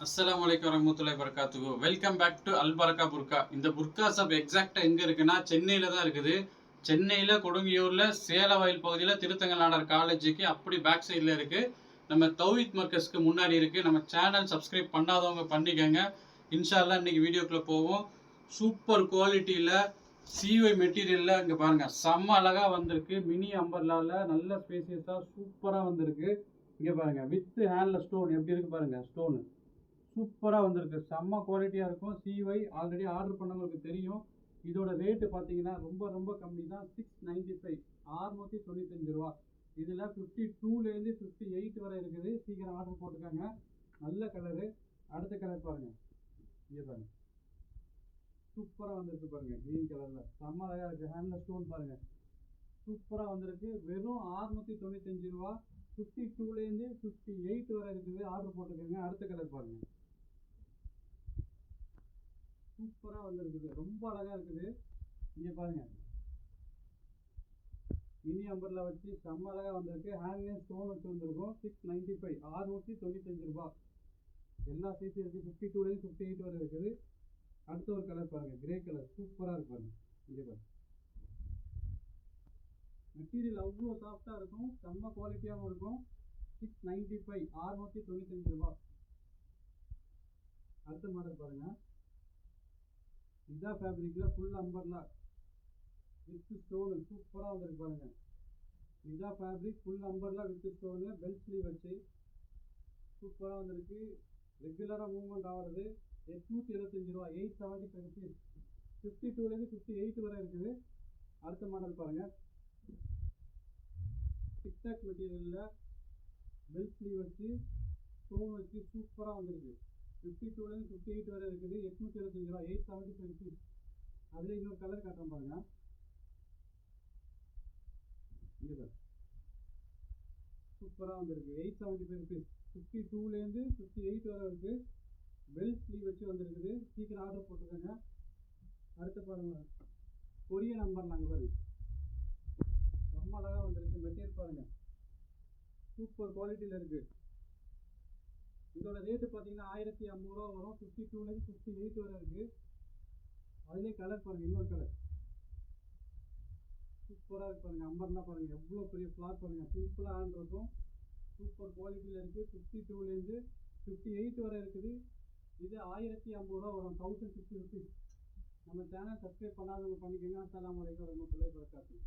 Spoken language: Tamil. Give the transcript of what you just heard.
அஸ்ஸலாமு அலைக்கும் வரஹ்மத்துல்லாஹி வபரகாத்துஹு. வெல்கம் பேக் டு அல் பரக்கா புர்கா. இந்த புர்கா ஷாப் எக்ஸாக்டா எங்க இருக்குன்னா சென்னையில தான் இருக்குது. சென்னையில கொடுங்கியூர்ல சேலவாயில் பகுதியில் திருத்தங்கல் நாடார் காலேஜுக்கு அப்படி பேக் சைடில் இருக்கு. நம்ம தௌஹீத் மர்கஸ்க்கு முன்னாடி இருக்கு. நம்ம சேனல் சப்ஸ்கிரைப் பண்ணாதவங்க பண்ணிக்கோங்க. இன்ஷா அல்லாஹ் இன்னைக்கு வீடியோக்குள்ள போவோம். சூப்பர் குவாலிட்டியில சிஒய் மெட்டீரியல்ல இங்க பாருங்க, செம்ம அழகா வந்திருக்கு. மினி அம்பர்லால நல்ல ஸ்பேசியஸா சூப்பரா வந்திருக்கு. இங்க பாருங்க, வித் ஹேண்ட்ல ஸ்டோன் எப்படி இருக்கு பாருங்க. ஸ்டோன் சூப்பராக வந்திருக்கு, செம்ம குவாலிட்டியாக இருக்கும். சிஒய் ஆல்ரெடி ஆர்டர் பண்ணவங்களுக்கு தெரியும். இதோட ரேட்டு பார்த்தீங்கன்னா ரொம்ப ரொம்ப கம்மி தான். 695, 695 ரூபா. இதில் 52லேருந்து 58 வரை இருக்குது. சீக்கிரம் ஆர்டர் போட்டுக்காங்க. நல்ல கலரு. அடுத்த கலர் பாருங்கள், இங்கே பாருங்கள், சூப்பராக வந்திருக்கு பாருங்கள். க்ரீன் கலரில் செம்ம அழகாக இருக்குது. ஹேண்டில் ஸ்டோன் பாருங்கள், சூப்பராக வந்திருக்கு. வெறும் 695 ரூபா. 52லேருந்து 58 வரை இருக்குது. ஆர்டர் போட்டுக்கோங்க. அடுத்த கலர் பாருங்கள், சூப்பராக வந்திருக்குது. ரொம்ப அழகாக இருக்குது. இங்கே பாருங்க, மினி அம்பர்ல வச்சு செம்ம அழகாக வந்திருக்கு. ஹேண்ட்லேயும் ஸ்டோன் வச்சு வந்திருக்கும். 695, 695 ரூபா. எல்லா சைஸும் இருக்குது. 52லேருந்து 58 வரை இருக்குது. அடுத்த ஒரு கலர் பாருங்கள், கிரே கலர் சூப்பராக இருக்கு பாருங்க. இங்கே பாருங்க, மெட்டீரியல் அவ்வளோ சாஃப்டாக இருக்கும். செம்ம குவாலிட்டியாகவும் இருக்கும். 695, 695 ரூபா. அடுத்த மாடல் பாருங்கள், இதா ஃபேப்ரிக்ல ஃபுல் அம்பர்லா வித் ஸ்டோனு சூப்பராக வந்திருக்கு பாருங்க. இதா fabric full umbrella with stone, belt sleeve வச்சு சூப்பராக வந்திருக்கு. ரெகுலராக மூவ்மெண்ட் ஆகிறது. 875 ரூபா, 875 ருபீஸ். 52லேருந்து 58 வரை இருக்குது. அடுத்த மாடல் பாருங்க, டிக்டாக் மெட்டீரியலில் பெல்ட் ஸ்லீவ் வச்சு ஸ்டோன் வச்சு சூப்பராக வந்திருக்கு. 52லேருந்து 58 வரை இருக்குது. 875 ரூபா, 875 ருபீஸ். அதில் இன்னொரு கலர் காட்டுறேன் பாருங்க. இங்கே சூப்பராக வந்திருக்கு. 875 ருபீஸ். 52லேருந்து 58 வரை இருக்குது. பெல்ட் ஸ்லீவ் வச்சு வந்திருக்குது. சீக்கிரம் ஆர்டர் போட்டுக்கோங்க. அடுத்து பாருங்க, கொரியன் நம்பர் நாங்கள் பாருங்க, ரொம்ப அழகாக வந்திருக்கு. மெட்டீரியல் பாருங்க, சூப்பர் குவாலிட்டியில் இருக்குது. இதோட ரேட்டு பார்த்தீங்கன்னா 1050 ரூபா வரும். 52லேருந்து 58 வரை இருக்குது. அதுலேயே கலர் பாருங்கள், இன்னொரு கலர் சூப்பராக இருக்கு பாருங்கள். அம்பர்லாம் பாருங்கள், எவ்வளோ பெரிய ஃப்ளார் பாருங்கள். சிம்பிளாக ஹேண்ட் இருக்கும். சூப்பர் குவாலிட்டியில் இருக்குது. 52லேருந்து 58 வரை இருக்குது. இது 1050 ரூபா வரும். 1050 ருபீஸ். நம்ம சேனல் சப்ஸ்கிரைப் பண்ணாதவங்க பண்ணிக்கோங்க. அஸ்ஸலாமு அலைக்கும் வரஹ்மத்துல்லாஹி வபரகாத்துஹு.